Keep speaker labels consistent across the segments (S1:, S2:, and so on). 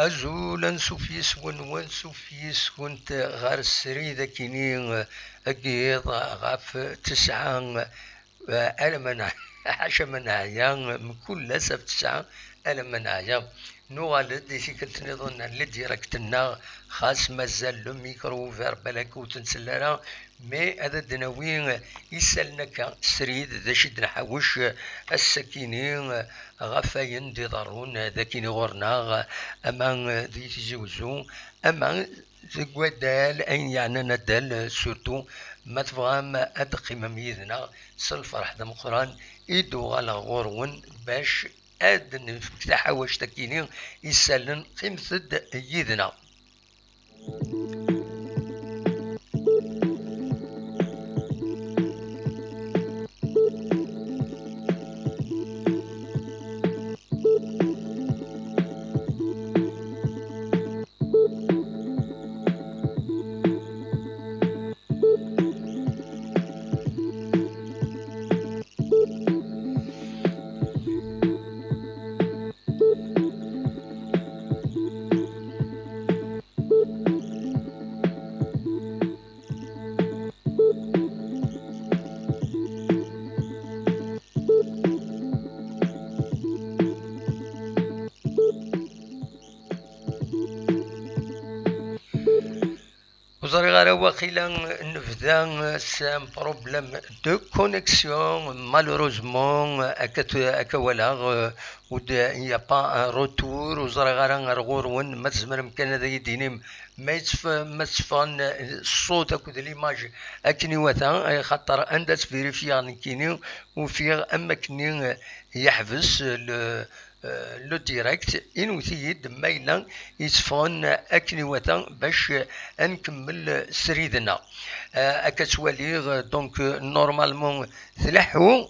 S1: أزولا سوفيس ون سوفيس كنت غار السري ذاكيني أكيد غاف 9 ألمنا حاشا من عيا من كل أسف 9 ألمنا عيا نوالد دي كنت نظن اللي ديريكتنا خاص مازال لو ميكرو فير بالك وتنسلرا مي هذا دناوين يسالنا سريد ذا شد نحوش السكينين غفاين دي ضرون ذاكيني غورنا اما دي تجوزو اما زقوادال اين يعني ندال سورتو ما تفهم ادقي مميزنا سالفرح دا مقران يدو غالا غورون باش اد نفتح واش تكيني يسالن قيمة يدنا. وزاري غير واقيلا نبدا سام بروبليم دو كونيكسيون مالوروزمون اكا ولا ود يا با ان روتور وزاري غير غورون ما تزمر مكان هذا يديني ما تفان الصوت اكود ليماج اكني وثا خاطر عندها تفيريفيا كيني وفي اما كني يحبس لو ديريكت انوثيد مايلا يصفون اكني وثا باش نكمل سريدنا اكتوالي دونك نورمالمون تلحو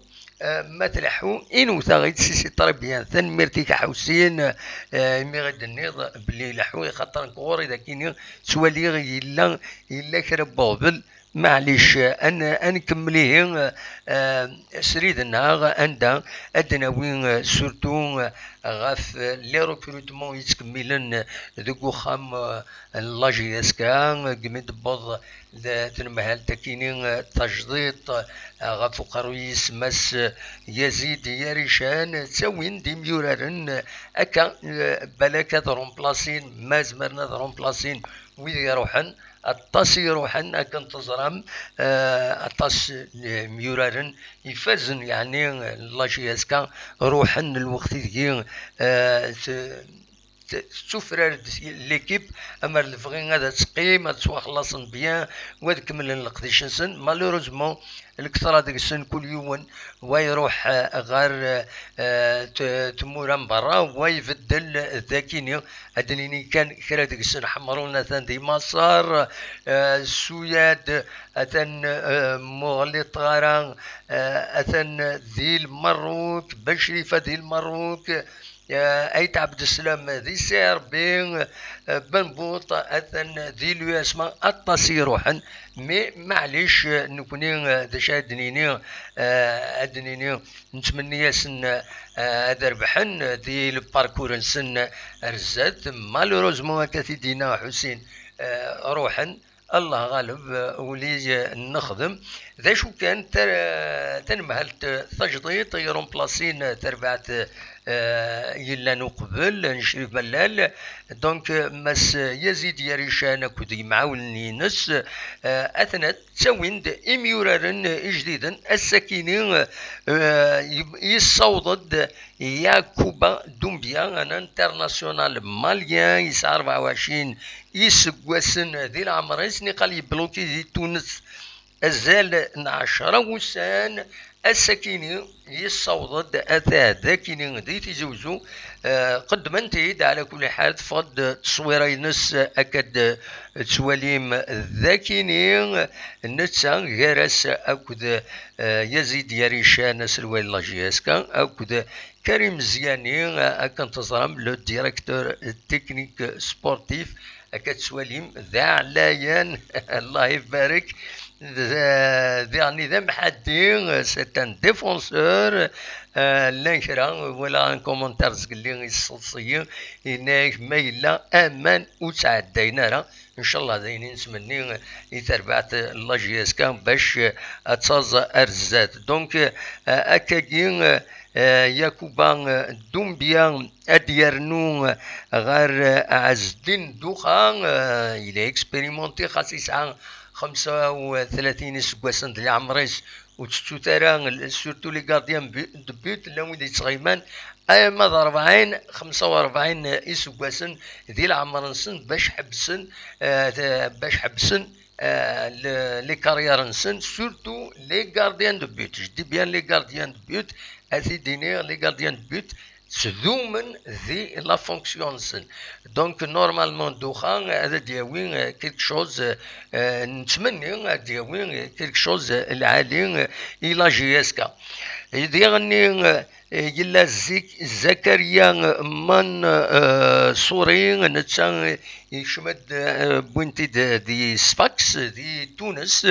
S1: ما تلحو انو ثاغيت سيسي طربيان ثن ميرتيك حوسين مي غد النيض بلي لحو خاطر كوري اذا كاين توالي الا كربوبل معليش انا نكمليه سريدنا عندها ادناوين سورتو غاف لي ريكروتمون يتكملن ذوك خام لاجي اسكا قمت بوض تنمهال تكيني تجديد غاف قرويس مس يزيد يريشان تسوين دي ميورارن اكا بلاك رومبلاسين ما زمرنا رومبلاسين ويذ يروحن الطاس يروحن أكن تزرم الطاس ميورارن يفازن يعني لاشي اسكا روحن الوقت ذي سفرار ليكيب اما الفغين هذا تقيم تسوا خلاصن بيان وذكمل القديشنسن مالوروزمون الكثرة ديك السن كل يوم ويروح غير تمورا من برا ويبدل ذاكيني ادنيني كان كرا ديك السن حمرونا ثان دي مصر السوياد اثن مغلط غران اثن ذي المروك بشريفة ذي المروك ايت عبد السلام ذي سير بين بنبوط اثن ذي الياسما الطاسي روحا مي معليش نكوني ذا شادنيني ادنيني نتمنى ياسن هذا ربحن ذي الباركور نسن رزات مالوروزمون كثي دينا حسين روحا الله غالب ولي نخدم ذا شو كان تنمهلت تجديد يرومبلاسين تربعت يلا نقبل نشري ملال دونك مس يزيد يريشان كودي معاوني نس اثناء تسويند اميورارن جديدا السكينين يصوضد ياكوبا دومبيا انا انترناسيونال ماليان يسعى 24 يسقوسن ذي العمر قال يبلوكي دي تونس الزال 10 وسان السكيني يصوضد اثا ذاكيني ذي تزوزو قد ما انتهيد على كل حال فض تصويرينس اكد تواليم ذاكيني نتسا غيرس اكد يزيد يريشان سلوال لاجياسكا اكد كريم زياني اكن تزرم لو ديريكتور تكنيك سبورتيف اكد تواليم ذا علايان الله يبارك ذا محدين سيت ان ديفونسور لا كرا ولا ان كومونتير زقلي الصوصيين هناك ما إلا امان وتعدينا راه ان شاء الله داينين نتمني يتربعت الله جياسكا باش تصاز ارزات دونك اكاكين ياكوبا دومبيا اديرنو غير عز الدين دوخان الى اكسبيريمونتي خاص يسعى 35 سكواسن ديال عمريس وتشتو ترى سورتو لي غارديان دو بوت لا وين يتغيمان اما 40 45 اسكواسن ديال عمرنسن باش حبسن لي كارير نسن سورتو لي غارديان دو بوت جدي بيان لي غارديان دو بوت هذي دينير لي غارديان دو بوت تذومن ذي لا فونكسيون سن دونك نورمالمون دوخان هذا دياوين كيلك شوز نتمنى دياوين كيلك شوز العالي الى جي اس كا يديرني يلا زكريا من سوري نتا يشمد بوينتي دي سفاكس دي تونس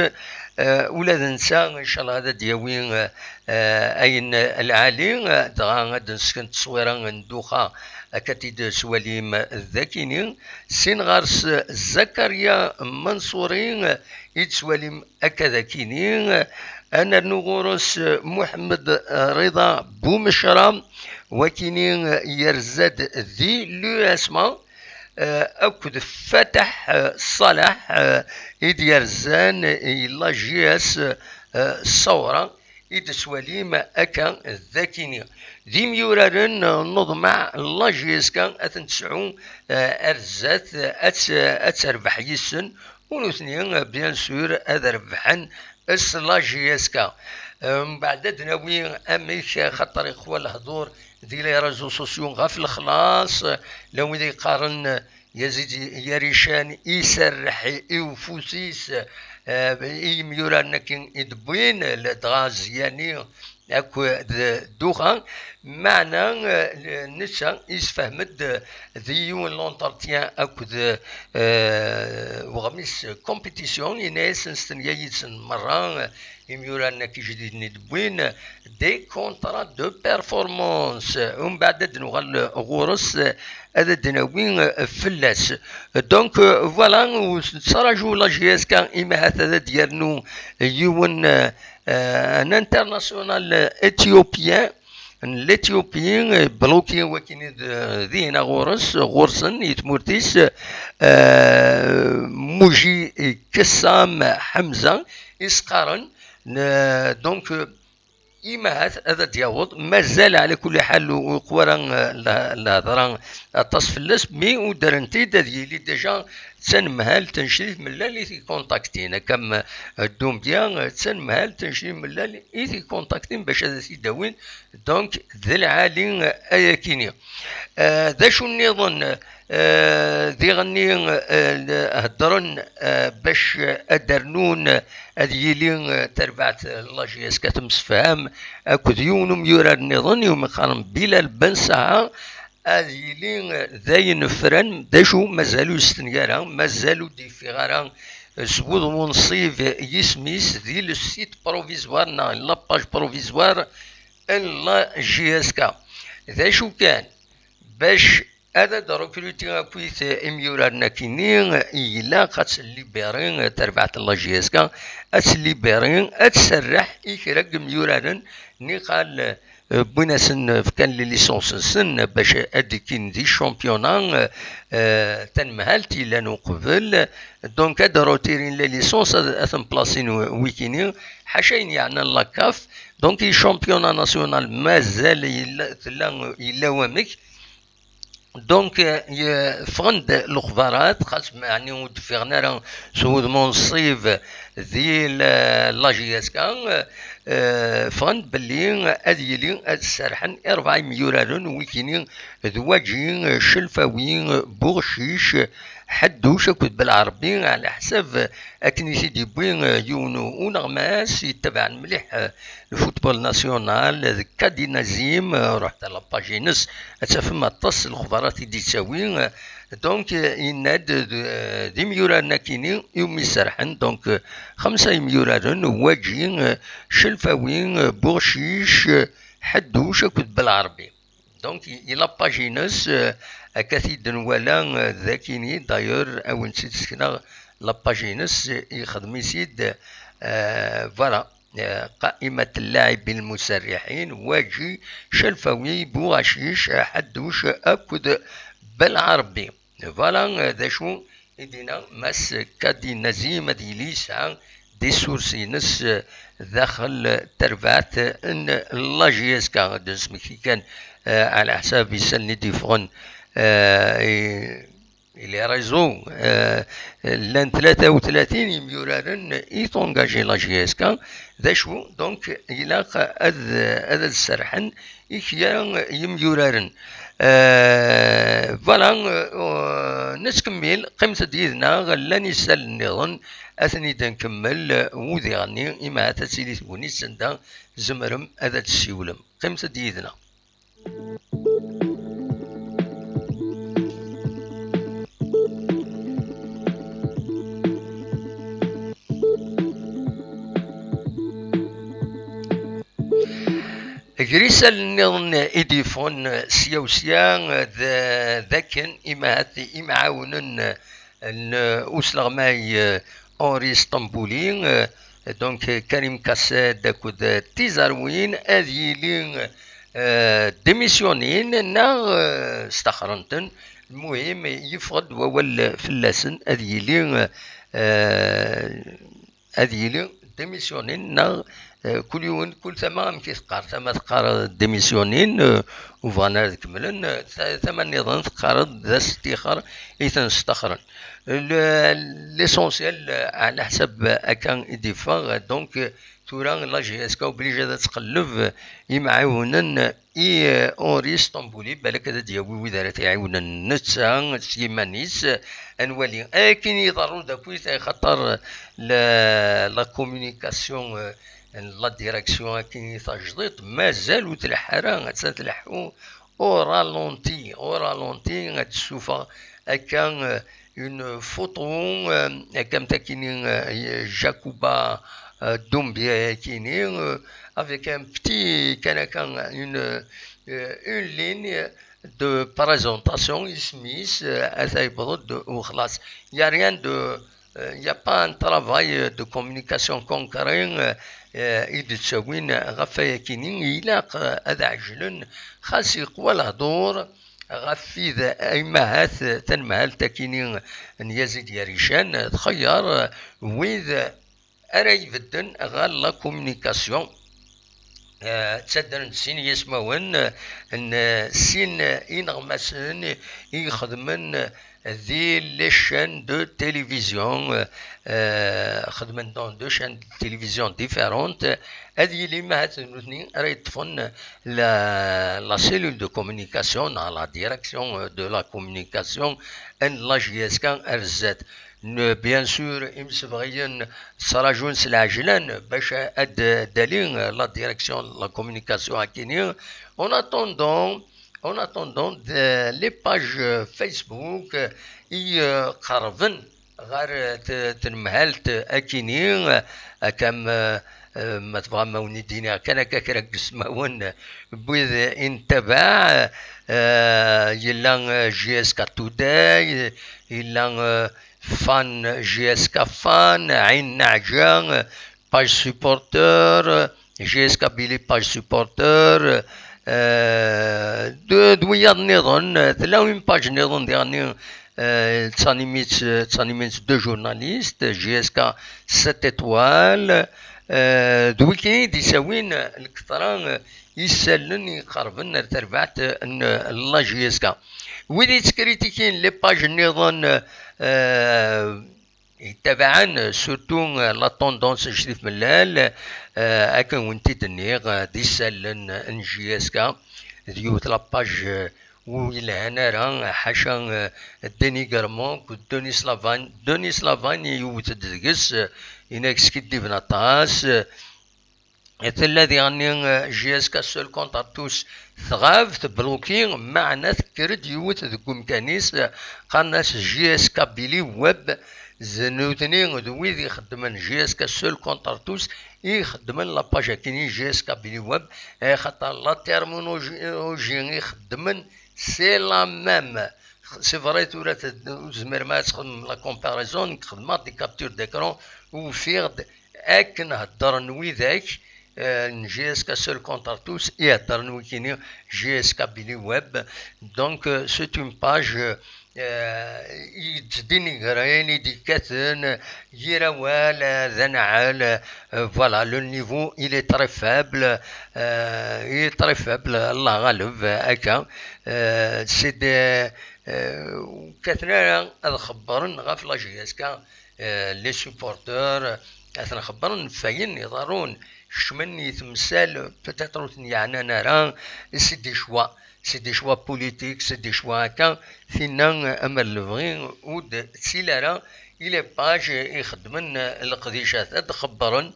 S1: ولاد نسا ان شاء الله هذا دياوين اين العالي دغا غاد نسكن تصويره ندوخا كتيد سواليم الذاكينين سين غارس زكريا منصورين يتسواليم اكذاكينين انا نغورس محمد رضا بومشرام وكينين يرزد ذي لو اسما اكد فتح صلاح يديرزان يلا جي اس الصورة يدسواليم اكا الذاكيني ذي ميورارن نضمع لا جي اس كان اتنتسعون ارزات اتربح يسن ونثنين بيان سور هذا ربحن لا جي اس كا من بعد دناوي اميك خاطر اخوة الهضور دي لي ريزو سوسيو غاف الخلاص لو ذي قارن يزيد يريشان يسرح يوفوسيس يميوران كين يدبوين الدغاز يعني اكو دوخان معنا نسا يسفهمد ذيون لونترتيان اكو وغميس كومبيتيسيون يناس نستنيايتسن مرة يميوران كي جديد ندبوين دي كونترا دو بيرفورمانس ومن بعد دنوغال غورس هذا دناوين فلاس دونك فوالا وصراجو لا جي اس كان اما هذا ديالنو يون ان انترناسيونال اثيوبيان الاثيوبيين بلوكي وكين ذينا غورسن يتمورتيس موجي كسام حمزه يسقارن دونك إما هذا دياوض مازال على كل حال وقوران الهضرة تصفلس مي ودرنتي ديالي ديجا تنمهال تنشريف من اللي في كونتاكتين كم الدوم ديال تنمهال تنشريف من اللي في كونتاكتين باش هذا يداوين دونك ذي العالي اياكيني ذا شو نظن ذي غني هدرن باش ادرنون اديلين تربعت الله جيس كتمسفهم اكو ديونم يورا النظن يوم قارن بلا البنسعه اديلين ذاين نفرن داشو مازالو يستنقارا مازالو دي فيغارا سبوض منصيف يسميس ذي السيت بروفيزوار نا لاباج بروفيزوار الله جي اس كا ذا شو كان باش هذا دروكروتي اكويت اميورار ناكينين إلا قتليبيرين تربعت الله جي اس كا اتليبيرين اتسرح يكرق ميورارن نقال بناسن كان لي ليسونس سن باش اديكين دي شامبيونان تنمهالتي لانو قبل دونك هذا روتيرين لي ليسونس اثن بلاصين ويكينين حاشين يعني لاكاف دونك شامبيونا ناسيونال مازال يلا وامك دونك فغند الاخبارات خاص يعني ودفغنا سود منصيف ذي لا جي اس كان فغند بلي اديلي السرحن 4 مليون ويكينين ذواجين شلفاوين بوغشيش حدوش كنت بالعربي على حساب اكنيسي دي بوين يونو ونغماس يتبع مليح الفوتبول ناسيونال كادي نزيم رحت على باجينس اتفهم الطس الاخبارات دي تساوي دونك يناد دي ميوران ناكيني يوم يسرحن دونك 5 مليون واجين شلفاوين بوغشيش حدوش أكد بالعربي. دونك إلا باجينس أكاثيد ولا ذاكيني دايور أو نسيت سكنا لاباجينس يخدم يسيد فوالا قائمة اللاعبين المسرحين واجي شلفوي بوغاشيش حدوش أكد بالعربي. فوالا ذا شو إدينا ماس كادي نزيمة دي ليسا دي سورسينس داخل تربعت ان لاجيسكا دسمكي كان على حساب يسالني ديفون إلي ريزو لان 33 يميورارن يتونجاجي لاجيسكا ذا شو دونك يلاق هذا السرحن يكيا يميورارن فوالا نسكمل قيمة ديالنا غلا نسال النظام أثني تنكمل وذي غني إما تسيلي تقولي سندا زمرم هذا السيولم قيمة ديالنا. جريس النظام إديفون سياوسيا ذاكن إما عاونن أسلغ ماي أوري اسطنبولي دونك كريم كاساد داكود تيزاروين أذيلين ديميسيونين نا استخرنتن المهم يفرض وول فلاسن أذيلين ديميسيونين نا كل يوم كل ثمان ثما تقار ديميسيونين وفانا كملن ثمان نظام تقار ذا استخار إذا استخرن ليسونسيال على حسب أكان إديفا دونك توران لاجي اسكا وبليجا تقلب يمعاونن اوري اسطنبولي بالك هذا دياوي وذارات يعاونن نتسا سيمانيس انوالي لكن يضروا داكوي خاطر لا كومونيكاسيون لا ديريكسيون كي تجديد مازالوا تلحرا تلحو اورالونتي غتشوفها هكا اون فوتو كم تاكيني جاكوبا دومبيا كيني avec un petit une ligne de présentation Smith وخلاص il y a pas un travail de communication concret يتساوين غفايا كيني يلاق هذا عجل خاص يقوى الهضور غفي ذا ايماهات تنمهال تاكيني يزيد يا ريشان تخير ويذ أراي بدن غال لا كومونيكاسيون تصدر سين يسمون ان سين ينغمسن يخدمن ذي لي شان دو تيليفزيون خدمن دون دو شان تيليفزيون ديفيرونت هذه اللي ما هاتنوثني راهي يطفن لا سيلول دو كومونيكاسيون لا ديريكسيون دو لا كومونيكاسيون ان لا جي اس كان ارزات بيان سور يمسبغيين صراجون سلاجلان باش اد دالين لا ديريكسيون لا كومونيكاسيون هاكيني اون اتوندون لي باج فيسبوك يقربن غير تنمهالت اكيني كم ما تبغى موني دينا كان كاكرك سماون بوذ انتباع يلا جي اس كا توداي يلا فان جي اس كا فان عين نعجان باج سوبورتور جي اس كا بيلي باج سوبورتور دويا نظن ثلاثين باج نظن ديالني تصانيميت دو جورناليست جي اس كا 7 étoiles دويكي ديساوين الكثران يسالن يقربن تربعت لا جي اس كا ويلي تكريتيكين لي باج نظن يتبعن سورتو لا طوندونس جديد ملال هاكا وانتي دنيغ ديسالن ان جي اس كا ديوت لا باج ويلا هنا راه حاشا الدينيغرمون دوني سلافان يوت دقس يناكس كدي بنطاس الذي غني جي اس كا سول كونتر توس ثغاف تبلوكي معنا تكرد يوت ذو مكانيس قالناس جي اس كابيلي ويب زنوتني وذويذ يخدمن جي اس كسول كونترتوس يخدمن لاباج كيني جي اس كابيلي ويب خاطر لا تيرمونولوجي يخدمن سي لا ميم سي فري تورا زمر ما تخدم لا كومباريزون خدمات دي كابتور ديكرون وفيغ اك نهضر نوي ذاك جي اس كا سول كونترتوس يهضر نوي كيني جي اس كابيلي ويب دونك سي اون باج يتديني غريني دي كاتن يروال ذنعال فوالا لو نيفو il est très faible il est très faible الله غالب هكا سي دي كاتنا هذا خبرن غاف لا جي اس كا لي سوبورتور اثنا خبرن فاين يضرون شمن يتمثال بتاترو يعني انا راه سي دي شوا سي دي شوا بوليتيك سي دي شوا هكا فينا اما الفغي ود سيلارا الى باج يخدمن القديشات هاد خبرن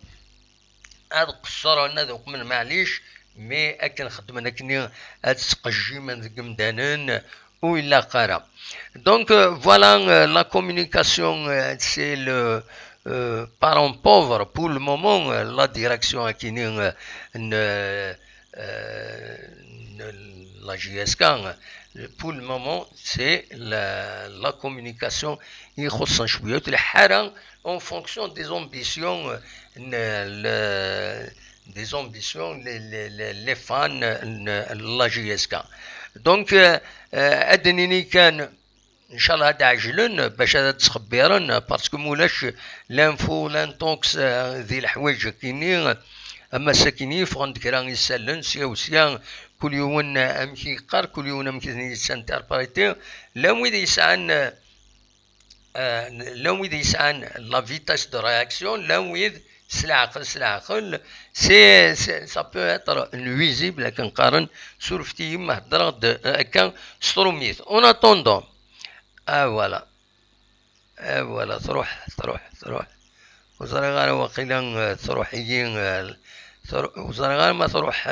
S1: هاد قصرنا ذوك من معليش مي اكن خدمنا كني هاد تقجي من ذك مدانن وإلا قرا دونك فوالا لا كومونيكاسيون سي لو parent pauvre pour le moment la direction à qui la JSK pour le moment c'est la communication يخص شوية الحارة en fonction des ambitions les fans la JSK دونك ادنيني كان ان شاء الله هذا عجلن باش هذا تخبيرن باسكو مولاش لانفو لانتوكس ذي الحوايج كيني اما ساكنين فغند كرا يسالن سيا كل يوم امشي قار كل يوم امشي يسانتربريتي لا ويد يسعن لا فيتاس دو رياكسيون لا ويد سلعقل سي سا بو اتر نويزيبل كنقارن سورفتي ما هضر هكا ستروميت اون اتوندون فوالا تروح وزرغال وقيلا تروحيين وزرغال ما تروح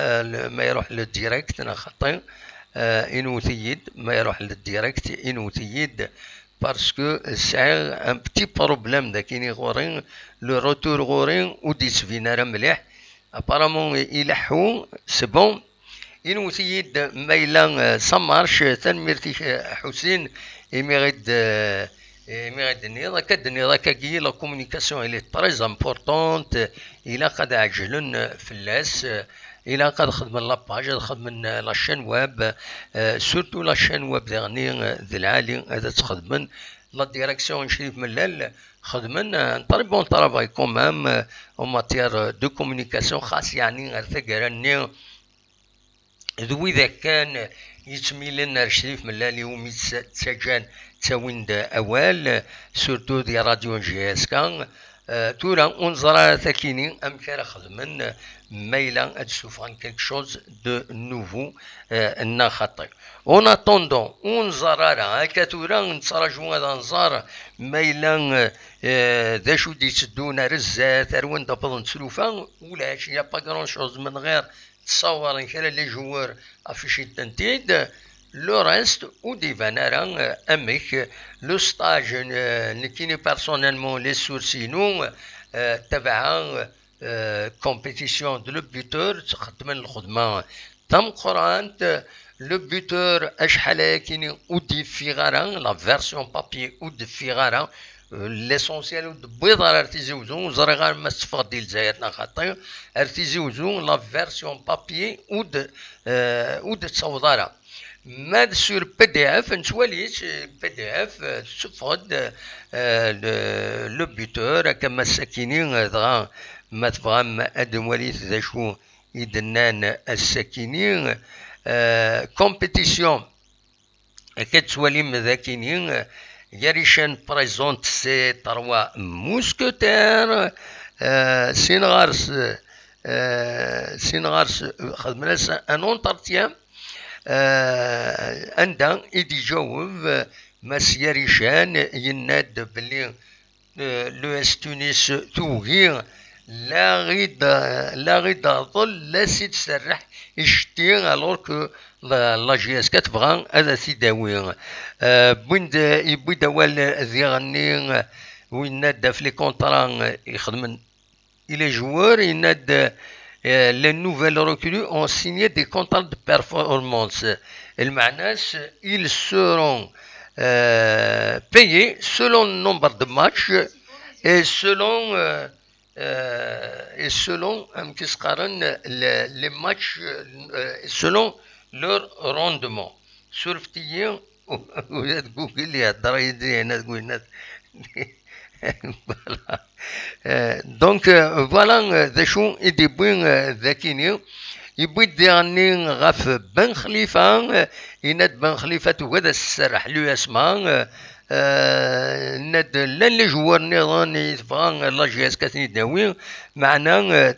S1: ما يروح للديريكت انا خطي انوثيد ما يروح للديريكت انوثيد باسكو سعي ان بتي بروبليم داكيني غورين لو روتور غورين وديس فينا راه مليح ابارامون يلحو سي بون انوثيد مايلا سمارش تنميرتي حسين يميغد النيضة كالنيضة كاكي لا كومونيكاسيون إلي تريز امبورطونت إلا قد عجلن فلاس إلا قد خدم لاباج خدم لاشين واب سورتو لاشين واب ديغني ذي العالي هذا تخدمن لا ديريكسيون شريف ملال خدمن طري بون طرافاي كومام او ماتير دو كومونيكاسيون خاص يعني غير ثقراني ذوي إذا كان يتميلن الشريف ملالي وميتسجان تاويند اوال سورتو دي راديو جي اس كان تورا انزرا ثاكيني ام كان خدمن مايلا تشوفان كيك شوز دو نوفو نا خطي اون اتوندون انزرا هكا تورا نتراجو هذا نزار مايلا ذا شو دي تدونا رزات اروان دابا نتسلوفا ولا شي با كرون شوز من غير تصور كلا لي جوار افيشي تنتيد لو ريست او دي فانارا امك لو ستاج نكيني بيرسونيلمون لي سورسينو تبع كومبيتيسيون دو لو بيتور تخدم الخدمه تم قرانت لو بيتور اشحال كيني او دي فيغارا لا فيرسيون بابي او دي فيغارا ليسونسيال بيض ارتيزي وزون زرغار ما استفاد ديال زايتنا خاطر ارتيزي وزون لا فيرسيون بابي او د تصوضاره ماد سور بي دي اف نتواليت بي دي اف تفقد لو بيتور كما الساكنين دغا ما تفهم ادم وليت ذا شو يدنان الساكنين كومبيتيسيون كتوالي مذاكينين ياريشان بريزونت سي تروا موسكوتير سينغارس خدمنا ان اونترتيان عندها يدي جاوب ماس ياريشان يناد بلي لو اس تونس توغي لا غيد ظل لا سيد سرح يشتي الوغ كو لا جي اس كتبغى هذا سيداوي بوين دوال ذي غني وين ناد في لي كونطرا يخدم les joueurs les nouvelles recrues ont signé des contrats de performance. Ils seront payés selon le nombre de matchs et selon les matchs, selon leur rendement. Surftien Google يا درا ناس تقول دونك فوالا ذا شو يدي بوين ذاكيني يبوي ديرني غاف بن خليفة يناد بن خليفة وهذا السرح لو اسمع ناد لان لي جوار نيضان يتبغى لا جي اس كاتني داوي معنا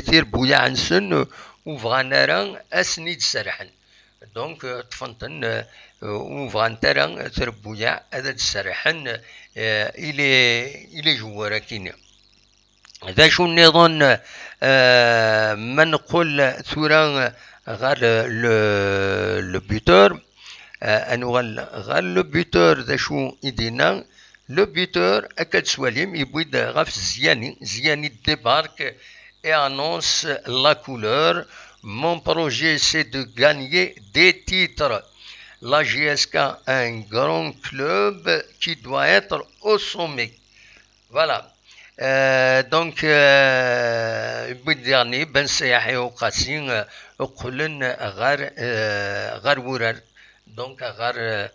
S1: تير بويا عنسن وفغانا راه اسنيد سرحن دونك تفنتن وفغان ترى تربويا هذا السرحن إلى جوارا كينا ذا شو النظام ما نقول ثورا غير لو بيتور غير لو بيتور ذا شو يدينا لو بيتور أكاد سواليم يبويد غاف زياني ديبارك et annonce la couleur. Mon projet c'est de gagner des titres. La GSK a un grand club qui doit être au sommet. Voilà. Donc, بالدرني بن سياحي وقاسين وقلن غير ورر دونك غير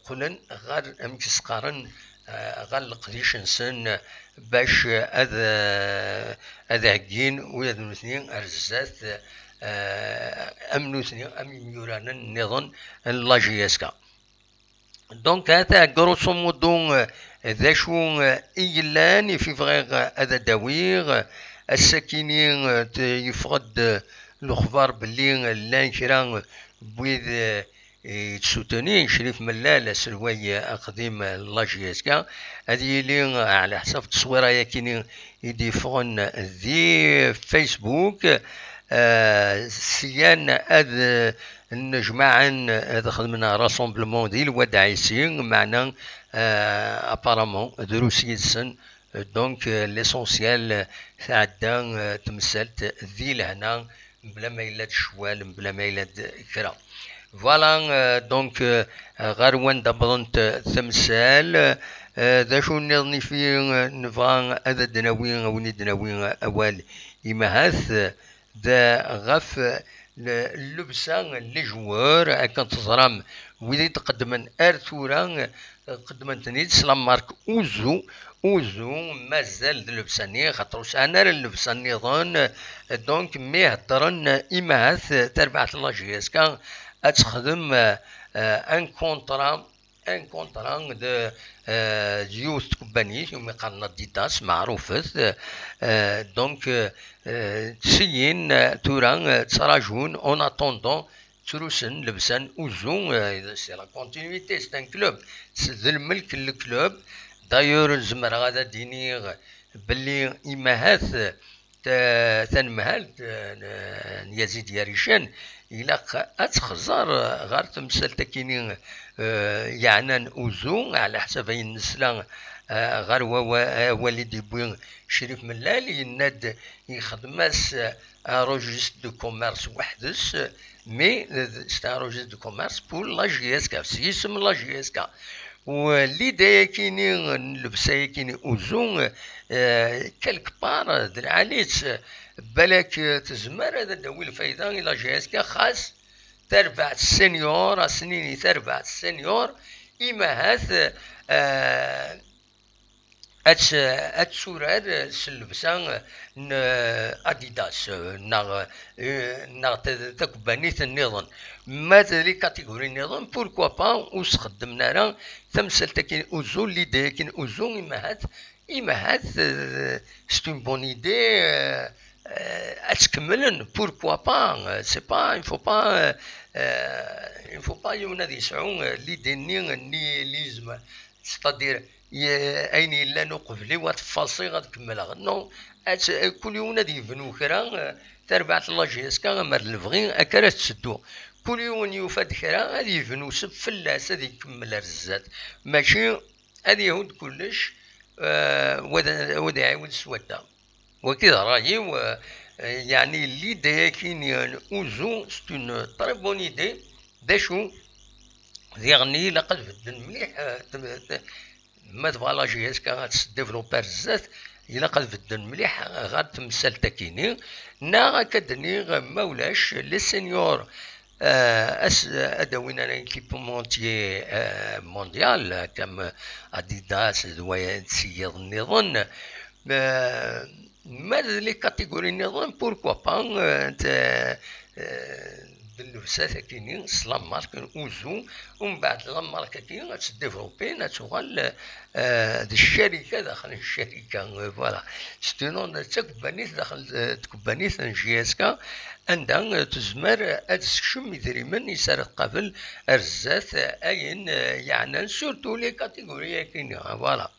S1: قلن غير مكسقارن غير القديش نسن باش هذا هكين ويا اثنين ارزات امنوثني ام يورانا النظام لا جي اس كا دونك هذا غروسو مودو ذا شو إيلان في فغيغ هذا داويغ الساكنين يفقد الأخبار باللي لان كرا بويذ تسوتوني شريف ملال سلوي أقديم لا جي اس كا هذه اللي على حسب التصويرة يكيني يديفون ذي فيسبوك سيان هذا نجمعا هذا خدمنا راسومبلمون ديال الوداعيسين معنا ابارامون دروسي السن دونك ليسونسيال تعدى تمثلت ذي لهنا بلا ما يلاد شوال بلا ما يلاد كرا فوالا دونك غير وين دبرنت تمثال ذا شو نظني في نفان هذا دناوين وني دناوين اوال يمهاث ذا غف اللبسة لي جوار كانت تزرام ويدي تقدمن ارثورا قدمن تنيد سلام مارك اوزو مازال اللبساني خاطر انا اللبسه النظام دونك مي هضرن امهاث تربعة لا جي اس كا تخدم ان كونطرا دو يوث كومباني يوم قالنا ديداس معروفة دونك تسيين تورا تراجون اون اتوندون تروسن لبسان اوزو سي لا كونتينيتي سي ان كلوب ذا الملك الكلوب دايور زمر غادا ديني باللي امهات تنمهال يزيد ياريشان إلا أتخزر غير تمثال تكيني يعنان أوزو على حسب النسلان غير والدي بوين شريف ملالي يناد يخدماس روجيست دو كوميرس وحدس مي ستا روجيست دو كوميرس بور لا جي اس كا سيسم لا جي اس كا والليدا كيني اللبسه كيني اوزون كالك بار درعاليت بالك تزمر هذا داوي الفايده الى جي اس كا خاص تربع السنيور سنيني تربع السنيور اما هاث اتسورار سلبسان اديداس ناغ تكبانيت النظام ماذا لي كاتيجوري النظام بوركوا با وسخدمنا راه تمثل تكين اوزو ليدي كاين اوزو اما هات سي اون بون ايدي أتكملن بوركوا با سي با il faut pas يوناد يسعون لي ديني نيليزم ستادير اين الا نقبلي وتفاصي غتكملها نو كل يوم نادي يبنو كرا تربعت الله جيسكا مر الفغي اكرا تسدو كل يوم يوفد كرا غادي يبنو سب فلاس غادي يكمل الرزات ماشي غادي يهود كلش ودا يعاود سودا وكذا راهي يعني ليدي كاين اوزو سي اون طري بون ايدي داشو ديغني لقد بدل مليح ما تبغى لا جي اس كا غاتديفلوبا بزاف الا قد بدل مليح غتمثل تكيني نا كدني مولاش لي سينيور ادوينا ليكيبمونتي مونديال كم اديداس دوايا تسيض النظام ما لي كاتيجوري النظام بوركوا با باللبسات كاينين سلام مارك اوزو ومن بعد لا مارك كاين غتديفلوبي تغال الشركه داخل الشركه فوالا ستينون تكبانيت داخل تكبانيت جي اس كا عندها تزمر تسكشم يدريمن يسرق قبل الرزات اين يعني سورتو لي كاتيجوري كاينين فوالا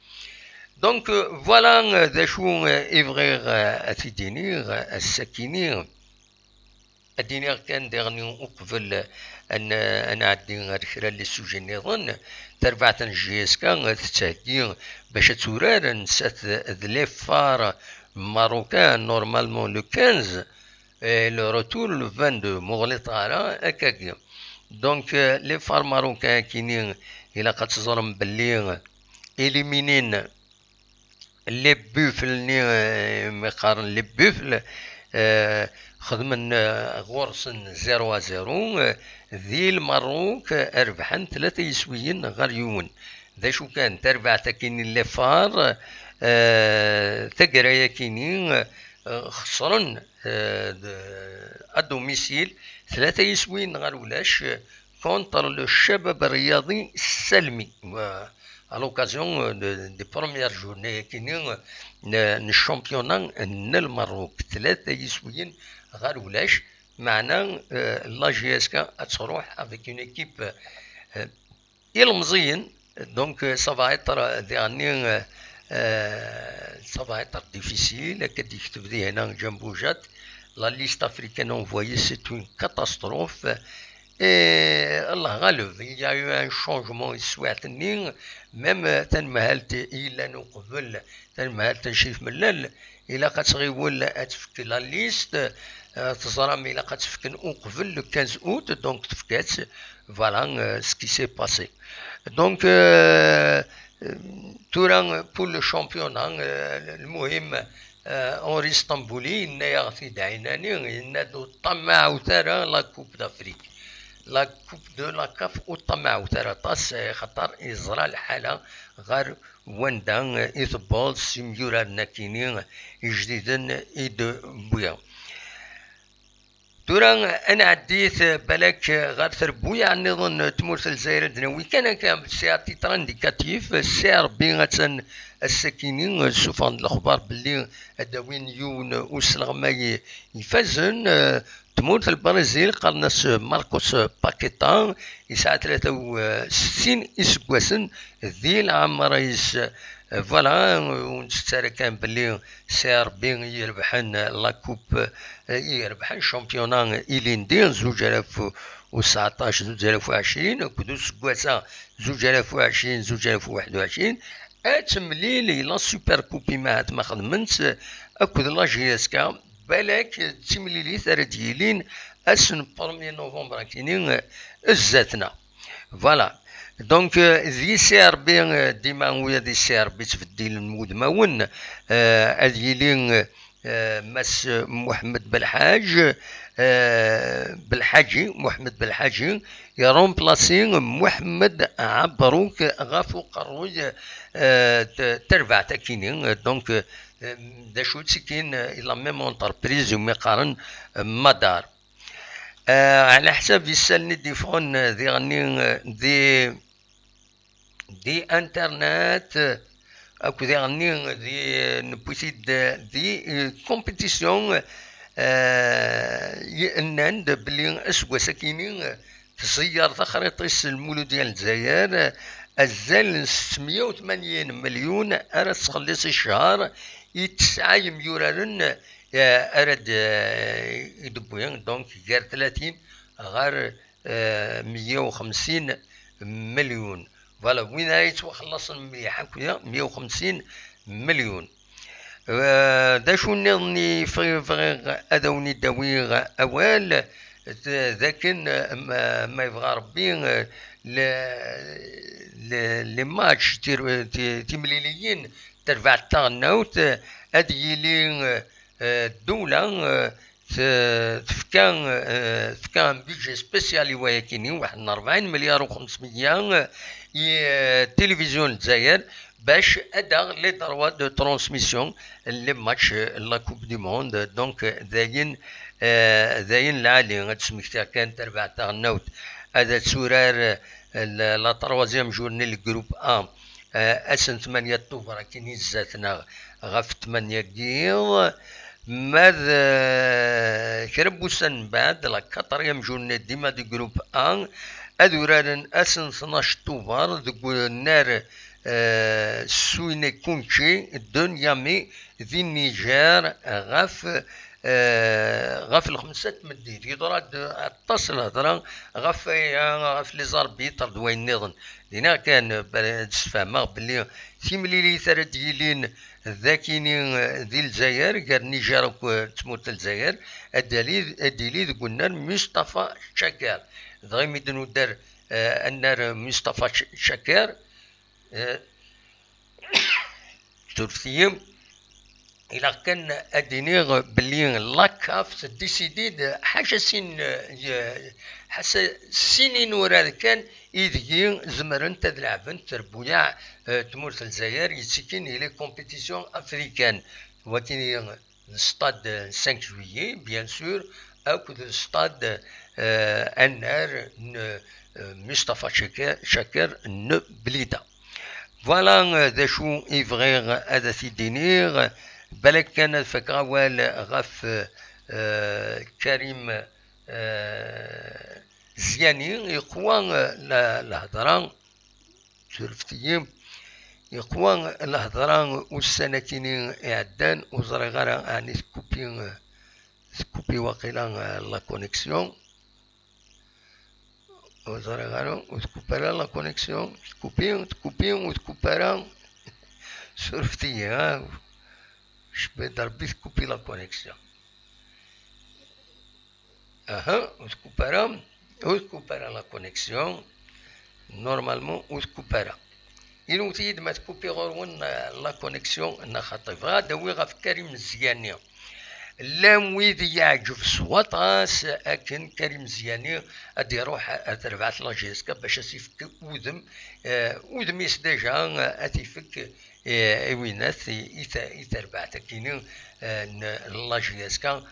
S1: دونك فوالا ذا شو افغيغ اتيديني السكيني الدينير كان ديرني وقبل ان عندي غير كرا لي سوجي نظن تربعت جيس كان تتهدي باش تورار نسات لي فار ماروكان نورمالمون لو 15 لو روتور لو 22 مغلطه هكاك دونك لي فار ماروكان كاينين الا قد تزرم باللي اليمينين لي بوفل مقارن لي بوفل خدمن غورسن 0-0 ذي المروك ربحن 3 يسويين غير يومن ذا شو كان تربع تكينين لي فار تقرايا كينين خسرن الدوميسيل 3 يسويين غير ولاش كونتر لو الشباب الرياضي السلمي à l'occasion des premières journées كاينين الشامبيونان المروك 3 يسويين غير ولاش معنا لا جي اس كا تروح افيك اون ايكيب المزيين دونك سافا ايتر ديرني سافا ايتر ديفيسيل كدي يكتب لي هنا جنبوجات لا ليست افريكان انفويي سي اون كاتاستروف الله غالب il y a eu un changement يسوعتني ميم تنمهلت الا نقبل تنمهلت نشيف ملل الا كتغيول تفك لا ليست تزرم الا كتفك نقبل لو 15 اوت دونك تفكات فوالا سكي سي باسي دونك توران بور لو شامبيونا المهم اوري اسطنبولي نايا في دعيناني نادو طمع وثرى لا كوب دافريك لا كوب دو لا كاف وطمع وثرى طاس خطر يزرى الحاله غير وندا ايثبول سيميورا ناكينين جديدا ايد بويا تورا انا عديت بالك غير تربويا عن نظن تمورت الجزائر دنوي كان سي تيتر انديكاتيف سعر بيغة الساكنين سوفان الاخبار باللي اداوين يون وسلغما يفازن تمورت البرازيل قرناس ماركوس باكيتا يسعى 63 اسكواسن ذي العام رئيس فوالا ونسترى كان باللي سي ربي يربحن لا كوب يربحن شامبيونان إليندي 2019 2020 كدو سكواسا 2020 2021 اتمليلي لا سوبر كوبي ما خدمنت اكد لا جي اس كا بالك تمليلي ثرديلين اسن 1 نوفمبر كاينين الزاتنا فوالا دونك ذي سي ربي ديما ويا ذي سي ربي تفدي المدمون اديلين مس محمد بالحاج بالحاجي محمد بالحاجي يروم بلاسين محمد عبروك غافو قروي تربع تاكينين دونك دا شو تسكين الى ميم اونتربريز ومقارن مدار على حساب يسالني ديفون ذي غني دي انترنت اكو ذي غني ذي نبوسيد ذي كومبيتيسيون يأنند بلي اسوا ساكينين تسير تخريطيس المولود ديال الجزائر الزال 680 مليون اراد تخلص الشهر يتسعى يورارن اراد يدبوين دونك غير 30 غير 150 مليون فوالا وين يتوخلص مليح هكذا 150 مليون دا شو نظني في ادوني داويغ اوال ذاك ما يبغى ربي لي ماتش تيمليليين ترفع النوت اديلي الدولة تفكان بيجي سبيسيالي وياكيني واحد 40 مليار و500 تلفزيون الجزائر باش ادا لي دروا دو ترانسميسيون لي ماتش لا كوب دي موند دونك داين العالي تسميكتا كانت 4 تاع النوت هذا سورار لا تروازيام جورني الجروب ا اسن 8 اكتوبر كاين زاتنا غف 8 كيل ماذا كربوسن بعد لا 4 جورني ديما دي جروب ا ادوران اسن 12 اكتوبر دو النار سويني كونشي دنيامي ذي النيجر غاف الخمسة مدير يضرب اتصل هضرا غاف لي زاربيتر دوين نظن دينا كان تفهمها بلي تيمليلي ثرا ديالين ذاكيني ذي الجزائر قال النيجر تموت الجزائر الدليل قلنا مصطفى شكار دغيا ميدنو دار النار مصطفى شكار ترثيم إلا كان أدينيغ بلي لاكاف ديسيديد حاجة سنين ورا كان إذ زمرن تدلعبن تربويا تمورت الجزائر يتسكن إلى كومبيتيسيون أفريكان وكين ستاد 5 جويي بيان سور أو ستاد النار مصطفى شاكر بليده فوالا ذا شو إفغيغ هذا سيدينيغ بالك كان فكاوال غف كريم زياني يقوى الهضران شرفتيم يقوى الهضران والسنتين إعدان وزري غير يعني سكوبي واقيلا لا كونيكسيون وزرغانو وتكوبارا لا كونيكسيون وتكوبارا شرفتي ها شبه ضربي تكوبي لا كونيكسيون وتكوبارا لا كونيكسيون نورمالمون وتكوبارا إلو تيد ما تكوبي غورون لا كونيكسيون نخاطف غادا وي غاف كريم مزياني لام ويد يعجب صوتاس اكن كريم مزياني ادي يروح تربعت لاجيسكا باش يفك ودم يسداجا اتيفك وينات يتربعت كيني لاجيسكا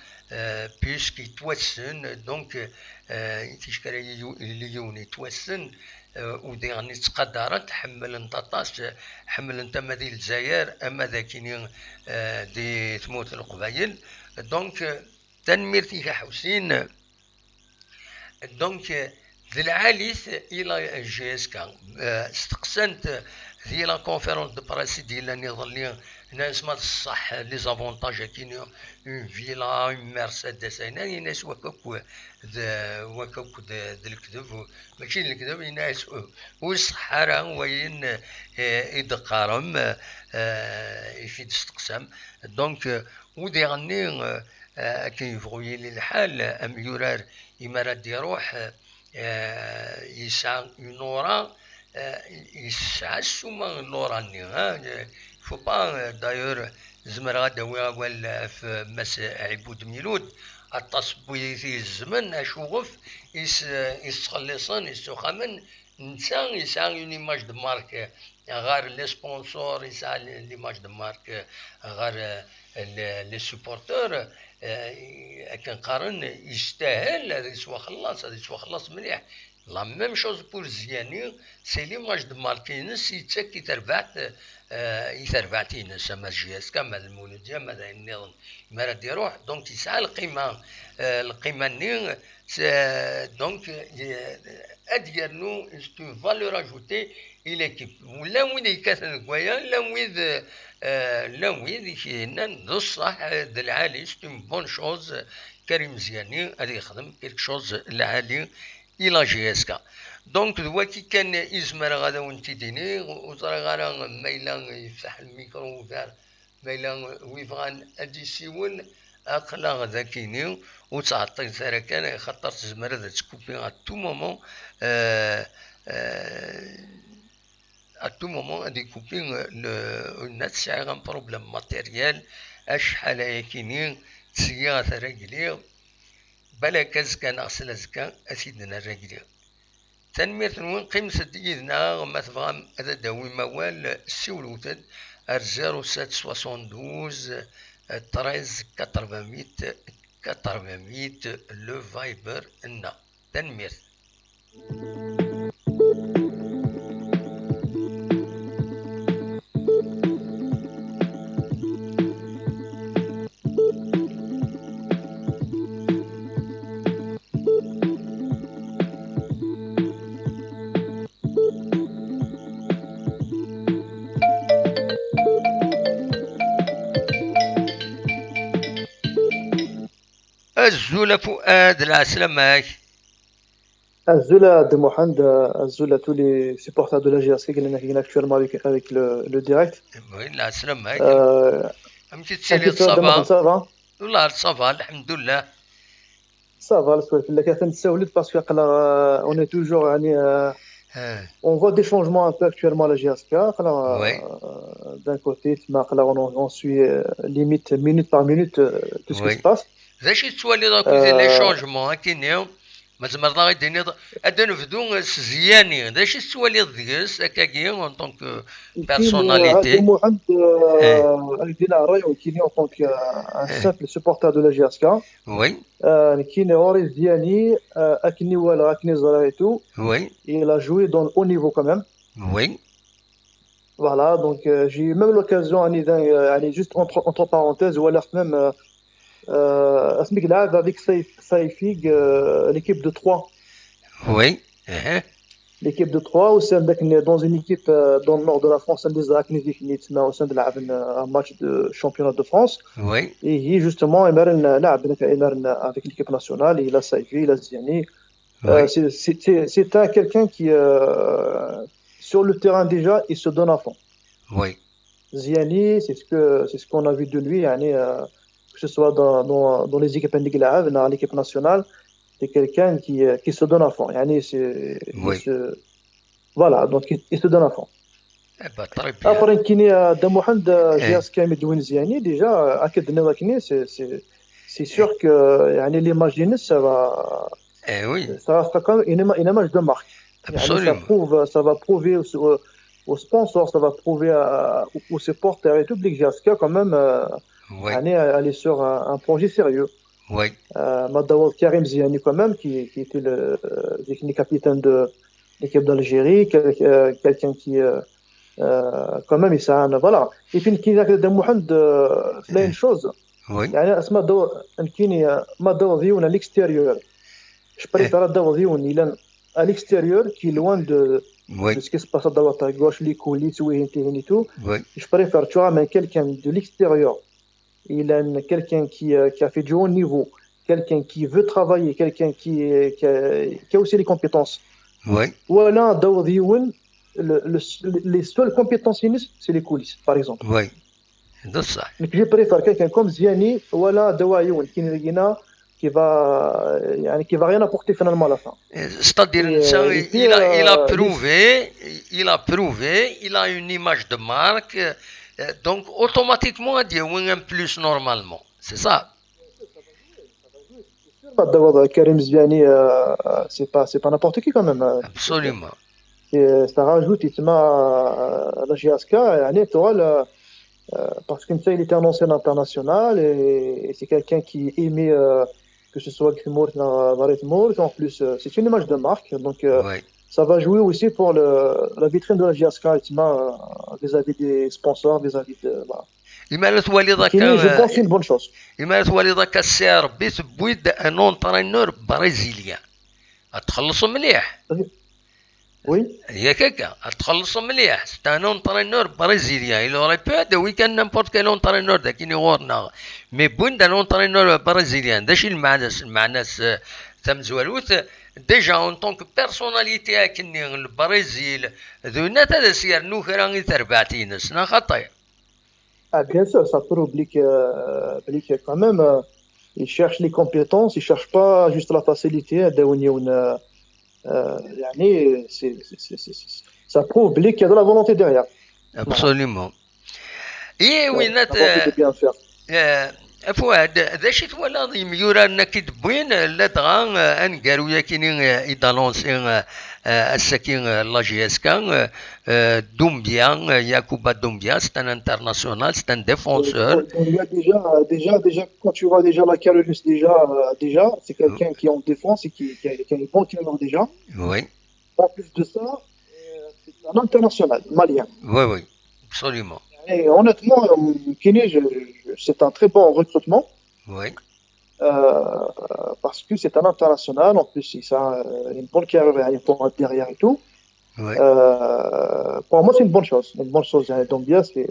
S1: بيسك يتوسن دونك تيشكرا اليون يتوسن ودي غني تقدرت حمل انت طاس حمل انت مدي الجزائر اما ذاكيني دي تموت القبايل دونك تنميرتي حوسين دونك ذي العاليث الى جيسكا استقسنت في لا كونفيرونس دو بريس ديال نظل ناس ما الصح لي زافونتاج كاين اون فيلا اون مرسيدس هنا ناس وكاك الكذب ماشي الكذب ناس والصحراء وين يدقارم يفيد استقسام دونك ودي غني كيبغي لي الحال ام يورار يمرد يروح يسعى نورا يسعى السوما نوراني ها فو با دايور زمر غادا ولا في مس عبود ميلود التصبوي في الزمن اشوغف يسخلصن يسخمن نسا يسعى اون ايماج دو مارك غير لي سبونسور يسعى ليماج دو مارك غير لي سوبورتور كنقارن يستاهل هذا يسوى خلاص مليح La même chose pour Ziani, c'est l'image de Martinez, qui يتربعت ينسى ما جياس كما المولودية ماذا النظام ما راه يروح دونك يسعى القيمة نين دونك اديرنو سو فالور اجوتي الى كيب ولا وين يكاثن كوايا لا وين ندو الصح العالي سو بون شوز كريم زياني غادي يخدم كيلك شوز العالي الى جياسكا دونك دلوقتي كان يزمر غادا ونتيديني وطرا غادا مايلا يفتح الميكرو وفار مايلا ويبغى اديسيون اقلا غادا كيني وتعطي ثرا كان خاطر تزمر هذا تكوبي ا تو مومون ا تو مومون غادي كوبي الناس تسعى غان بروبليم ماتيريال اشحال كيني تسيا ثرا كلي بلا كاز كان اغسل ازكا اسيدنا الراجلي تنمية وين قيمة ديدنا ما تبغى هذا داوي موال سولوتد 0772 13 800 لو فايبر لنا تنمية. الزولة فؤاد العسلامة
S2: Azula de Mohand, Azula tous les supporters de la GRC qui sont actuellement avec le direct.
S1: Oui, العسلامة أمشي
S2: Ça
S1: تسيلي الصباح
S2: va?
S1: والله الصباح الحمد لله.
S2: Ça va, le soir. La question c'est parce que on est toujours on voit des changements un peu actuellement à la GRC.
S1: Oui.
S2: D'un côté, on suit limite minute par minute tout ce qui se passe.
S1: ذاش يتولي داك لي شونجمون كاينين ما تمرض غادي هذا نبدو زياني ذاش يتولي ديس هكاكي اون طونك بيرسوناليتي
S2: محمد دينا راي كاينين اون طونك ان سامبل سوبورتر دو لا جي اس كا
S1: وي
S2: كاين اوريس دياني اكني ولا اكني زرايتو
S1: وي
S2: il a joué dans le haut niveau quand même
S1: oui
S2: voilà donc j'ai eu même l'occasion aller juste entre parenthèses ou alors même اسمك لعب avec Saifig l'équipe de 3
S1: oui
S2: l'équipe de 3 au sein dans une équipe dans le nord de la France اللي زراكني فيك اللي تسمى au sein de un match de championnat de France
S1: oui
S2: et il justement Emerl لعب avec l'équipe nationale il a Saifi il a Ziani c'est quelqu'un qui sur le terrain déjà il se donne à fond
S1: oui
S2: Ziani c'est ce qu'on a vu de lui que ce soit dans les équipes individuelles, dans l'équipe nationale, c'est quelqu'un qui se donne à fond.
S1: Oui.
S2: Voilà, donc il se donne à fond. Après, Kini Damohand, GSK Medouin Ziani, déjà, c'est sûr que l'image ça va.
S1: Oui.
S2: Ça restera quand même une image de marque.
S1: Absolument.
S2: Ça va prouver aux sponsors, ça va prouver aux supporters et tout, que GSK quand même.
S1: Oui.
S2: Elle est sur un projet sérieux.
S1: Oui.
S2: Madawad Karim Ziani quand même, qui était le capitaine de l'équipe d'Algérie, quelqu'un qui quand même il s'en voilà. Et puis qui a de Mohamed là une chose.
S1: Oui.
S2: يعني اسمها دو كيني ما دو ديون à l'extérieur. Je préfère دو ديون à l'extérieur qui est loin de ce qui se passe à droite à gauche les coulisses et tout.
S1: Oui.
S2: Je préfère tu vois mais quelqu'un de l'extérieur. Il a quelqu'un qui a fait du haut niveau, quelqu'un qui veut travailler, quelqu'un qui a aussi les compétences.
S1: Oui.
S2: Voilà, les seules compétences, c'est les coulisses, par exemple.
S1: Oui. C'est ça.
S2: Donc, je préfère quelqu'un comme Ziani, voilà, qui va rien apporter finalement à la fin.
S1: C'est-à-dire, il a prouvé, il a une image de marque. Donc, automatiquement, il y a un plus normalement. C'est ça.
S2: Karim Ziani, c'est pas n'importe qui quand même.
S1: Absolument.
S2: Ça rajoute, la GSK, parce qu'il était un ancien international et c'est quelqu'un qui aimait que ce soit Grimoire, Varetmour, en plus, c'est une image de marque, donc
S1: Oui.
S2: ça va jouer aussi pour la vitrine de la GSK vis-à-vis des sponsors, vis-à-vis de. Voilà.
S1: إما تولي
S2: Donc, je pense
S1: ذاك
S2: que c'est une bonne chose.
S1: إما تولي ذاك السي ربي تبويد ان اونترينور برازيليان تخلصوا مليح
S2: Oui,
S1: هي كيكا تخلصوا مليح سي ان اونترينور برازيليان il aurait pu ادوي كان نيمبورت كيل اونترينور ذاك كيني غورنا مي بوين ان اونترينور برازيليان داش المعنى تمزوالوت ديجا اون طونك بيرسوناليتي كني البرازيل ذونا هذا سير نوكرا تربعتين سنه خطير.
S2: ah, bien sûr, ça prouve que quand même, ils cherchent les compétences, ils cherchent pas juste la facilité. يعني ça prouve qu'il y a de la volonté derrière.
S1: Absolument. Et oui,
S2: Ça prouve de bien faire.
S1: فؤاد ذا شي توالى يورا انك تبوين لا دغا انكارويا كيني ايدالونسي السكين لا جي اس كان دومبيا ياكوبا دومبيا c'est un international, c'est un défenseur.
S2: Il y a déjà, quand tu vois déjà la Carolus déjà, c'est quelqu'un qui est en défense et qui a une bonne tireur déjà.
S1: Oui.
S2: En plus de ça, c'est un international malien.
S1: Oui, absolument.
S2: Et honnêtement, Kini, c'est un très bon recrutement.
S1: Oui.
S2: Parce que c'est un international, en plus il a une bonne carrière derrière et tout.
S1: Oui.
S2: Pour moi, c'est une bonne chose. Une bonne chose. Donc bien, c'est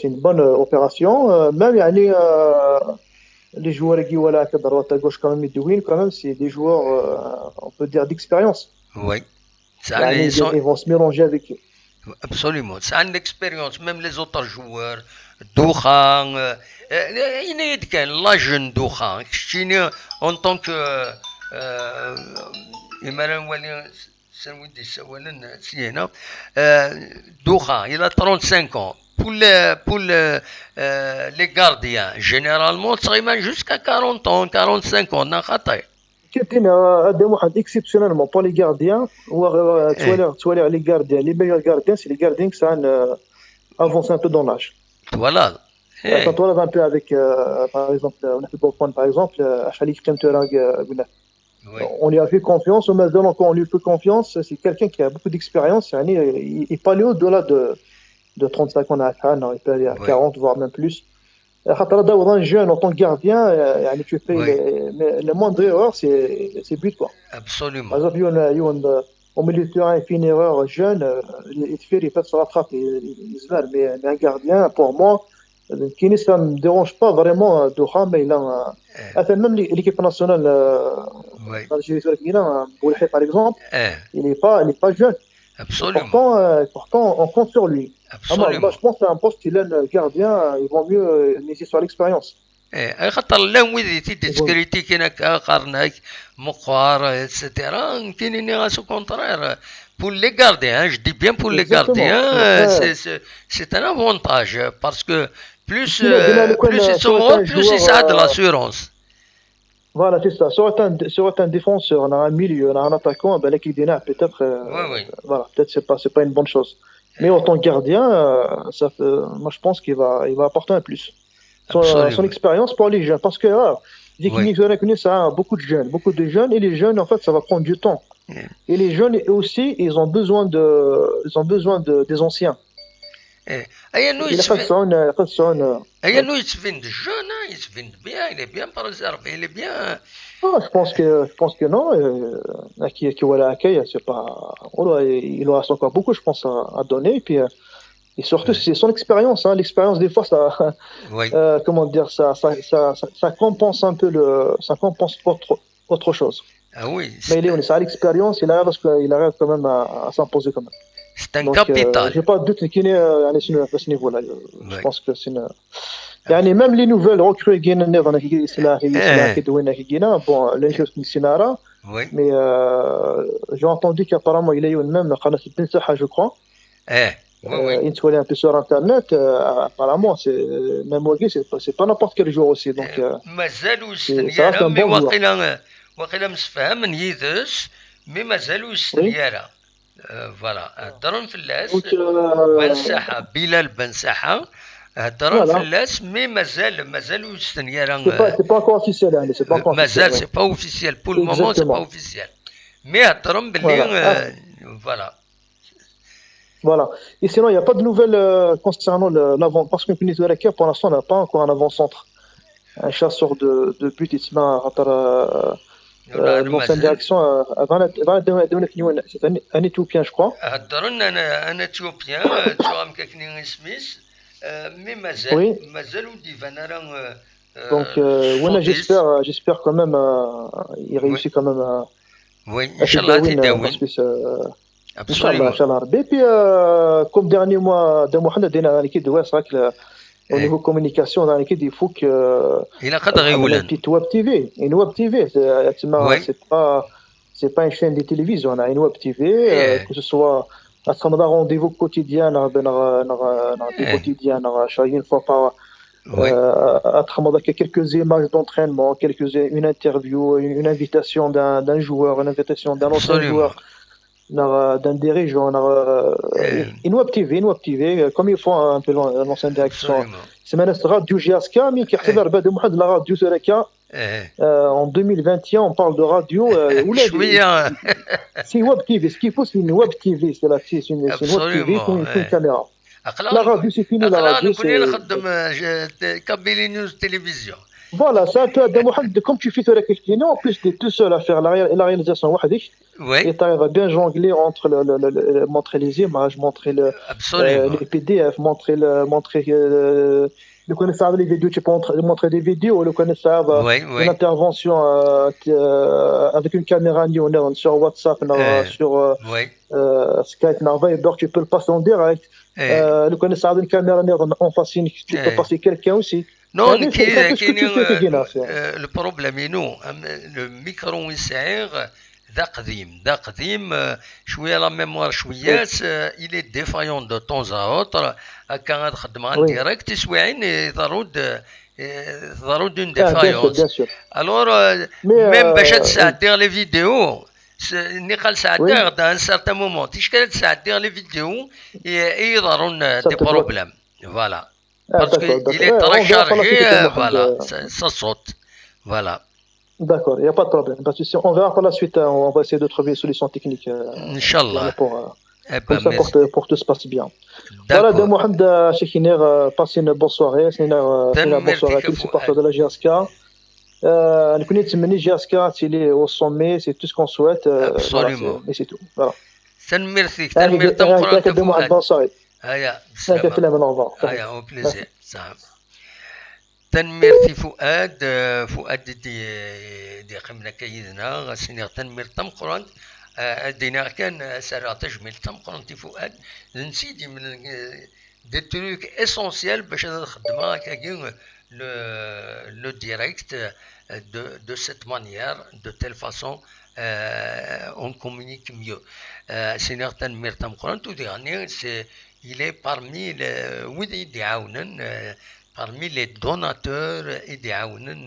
S2: une bonne opération. Même les joueurs qui sont là, à droite à gauche, quand même, c'est des joueurs, on peut dire, d'expérience.
S1: Oui.
S2: Ils vont se mélanger avec eux.
S1: Absolument. C'est une expérience. Même les autres joueurs, Douhan, il y a la jeune Douhan, en tant que Douhan, il a 35 ans. Pour les gardiens, généralement, ça remonte jusqu'à 40 ans, 45 ans.
S2: Exceptionnellement pour les gardiens, les gardiens, les meilleurs gardiens, c'est les gardiens qui avancent un peu dans l'âge.
S1: Voilà.
S2: Quand on a un peu avec, par exemple, on a fait Bofan, par exemple, on lui a fait confiance, au maintenant quand on lui fait confiance, c'est quelqu'un qui a beaucoup d'expérience, il n'est pas allé au-delà de 35 ans à Cannes, il peut aller à 40, voire même plus. Un jeune en tant que gardien, tu fais le moindre erreur, c'est but quoi.
S1: Absolument.
S2: Par exemple, au milieu de terrain, il fait une erreur jeune, il peut se rattraper, mais un gardien, pour moi, Kini, ça ne me dérange pas vraiment Doha, mais il a même l'équipe nationale d'Algérie, par exemple, il n'est pas jeune.
S1: Absolument.
S2: Pourtant, on compte sur lui.
S1: Absolument.
S2: Je pense qu'un poste qu'il a le gardien, il vaut mieux miser sur l'expérience.
S1: خاطر لا ويدي تسكريتي كينك قرناك مقار etc. كاينين غاسو كونترير pour les gardiens, je dis bien pour les gardiens, c'est un avantage parce que plus ils sont morts, plus ils ont de l'assurance.
S2: Voilà, c'est ça. Sur un défenseur, on a un milieu, on a un attaquant, ben l'équipe des nains, peut-être, voilà, peut-être c'est pas une bonne chose. Mais en tant que gardien, moi je pense qu'il va apporter un plus. Son expérience pour les jeunes, parce que ça a beaucoup de jeunes, et les jeunes, en fait, ça va prendre du temps. Et les jeunes aussi, ils ont besoin des anciens.
S1: Il est bien préservé, il est bien.
S2: Je pense que non. C'est pas. Il aura encore beaucoup, je pense, à donner. Et surtout, c'est son expérience. L'expérience, des fois, ça. Comment dire, ça compense un peu ça compense autre chose.
S1: Ah oui.
S2: Mais ça a l'expérience, il arrive quand même à s'imposer quand même.
S1: C'est un capital.
S2: J'ai pas de doute qu'il est à ce niveau-là. Je pense que c'est une. Même les nouvelles recrues qui mais j'ai entendu qu'apparemment il y a eu même je crois. Il se un peu sur internet, apparemment c'est pas n'importe quel jour aussi, donc ça reste un bon joueur.
S1: وقيلا مسفهم من يدس مي مازالو السنياره فوالا هضروا فلاس بن ساحه بلال بن ساحه هضروا
S2: Voilà.
S1: فلاس مي مازال ويستنيا
S2: C'est pas encore officiel, hein, c'est pas encore officiel.
S1: مازال سي با اوفيسيال بور المومون سي با
S2: Exactement.
S1: اوفيسيال مي هضروا
S2: Voilà.
S1: باللي فوالا.
S2: Voilà. Et sinon, il n'y a pas de nouvelles concernant l'avant. Parce que Infinity Warrior, pour l'instant, on n'a pas encore un avant-centre. Un chasseur de but, il se met l'ancienne direction. C'est un Éthiopien, je crois.
S1: هضروا انا اثيوبيان توام كاكني سميث مي مازال ودي فانا راه
S2: Donc, voilà, j'espère quand même, il réussit quand même à
S1: وي ان شاء الله تداوين
S2: ان شاء الله ان شاء الله ربي. Et puis comme dernier mois de Mohamed Dina l'équipe de West Rock au niveau communication dans l'équipe il faut que
S1: il a قد غيولن
S2: une petite web TV, une web TV c'est pas une chaîne de télévision, on a une web TV que ce soit à travers un rendez-vous quotidien une fois par à travers quelques images d'entraînement, une interview, une invitation d'un joueur, une invitation d'un autre joueur, d'un dirigeant, une web TV, comme ils font un peu l'ancienne direction. C'est maintenant radio GSK, mais qui a la radio Soreka. En 2021, on parle de radio. C'est web TV. Ce qu'il faut, c'est une web TV. C'est une web TV qui a une caméra. La radio, c'est fini. La radio, c'est
S1: Kabylie News Télévision.
S2: Voilà, ça, comme tu fais avec les en plus, tu es tout seul à faire la réalisation. Et tu arrives à bien jongler entre montrer les images, montrer les PDF, montrer le connaisseur des vidéos, tu peux montrer des vidéos, le connaisseur une intervention avec une caméra sur WhatsApp, sur Skype, Viber, tu peux le passer en direct. Le connaisseur d'une caméra en face, tu peux passer quelqu'un aussi.
S1: Non, le problème est non, le micro يسعير ذا قديم شويه لا ميموار شويات il est défaillant de temps à autre كان غتخدم en direct سواعين ضروري d'une défaillance. Alors même باش تسعدير لي فيديو نقال سعدير dans un certain moment تشكل تسعدير لي فيديو يضرون des problèmes. Voilà. Parce qu'il est très chargé, voilà, ça saute. Voilà.
S2: D'accord, il n'y a pas de problème. On verra par la suite, on va essayer de trouver une solution technique.
S1: Inch'Allah.
S2: Pour que tout se passe bien. Voilà, de Mohamed Chekiner, passez une bonne soirée. C'est une bonne soirée à tous les supporters de la GSK. Nous connaissons le GSK, il est au sommet, c'est tout ce qu'on souhaite.
S1: Absolument.
S2: Et c'est tout. Voilà.
S1: Merci.
S2: Bonne soirée.
S1: هيا هيا او بليزير صح. تنمير فؤاد دي قمنا كيدنا سينير تنمير تمقرن دينا كان سرع تجميل تمقرن فؤاد نسيدي من دي تروك اسونسيال باش نخدمها كاين le direct de cette manière, de telle façon on communique mieux. Seigneur Tanmir Tamkouran, tout dernier, il est parmi les donateurs idéaounen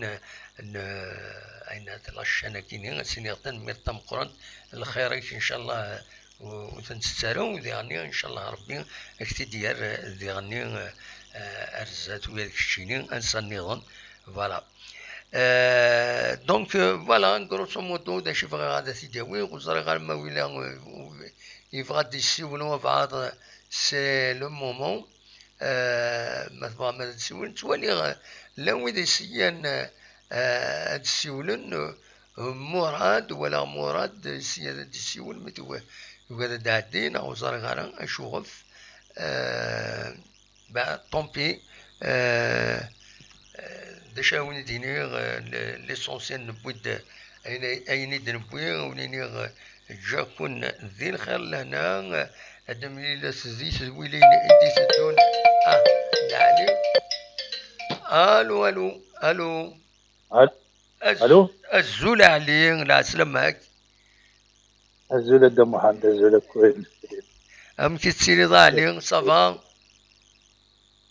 S1: la chaîne كينين Seigneur Tanmir Tamkouran الخير إن شاء الله وتنسترون dernier إن شاء الله ربي اكتدير dernier أرزات وياك الشينين أنسان نظام voilà. Donc voilà, grosso modo, des chiffres à décider. Oui, vous aurez également vu là, il va d'ici ou non, c'est le moment. Maintenant, tu vas lire là où d'ici d'ici ou non, Mourad ou la Mourad d'ici ou non, mais tu vois d'adin, vous aurez également un chourouf. Ben, tant pis. déjà on est dîner l'essentiel نبود أين نبوي ونير جاكون ذي الخير لهنا أدمي لسزي سويلين إدي ستون يعني ألو ألو ألو
S3: ألو
S1: الزول علي لا سلامك
S3: الزول الدم محمد الزول كويس
S1: أم كتسيري ضالي صباح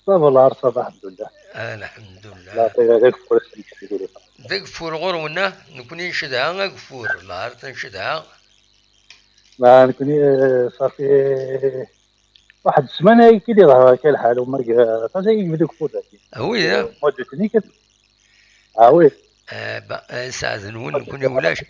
S3: صباح الله صباح الحمد لله
S1: الحمد لله
S3: لا طيب
S1: ذيك فور غرونا نكون نشدها غفور لا تنشدها
S3: ما نكون صافي واحد السمانه كي ظهر كاين الحال ومرق فزي بدك فوت
S1: وي
S3: مده نيكت وي
S1: ساعة نون كوني ولاش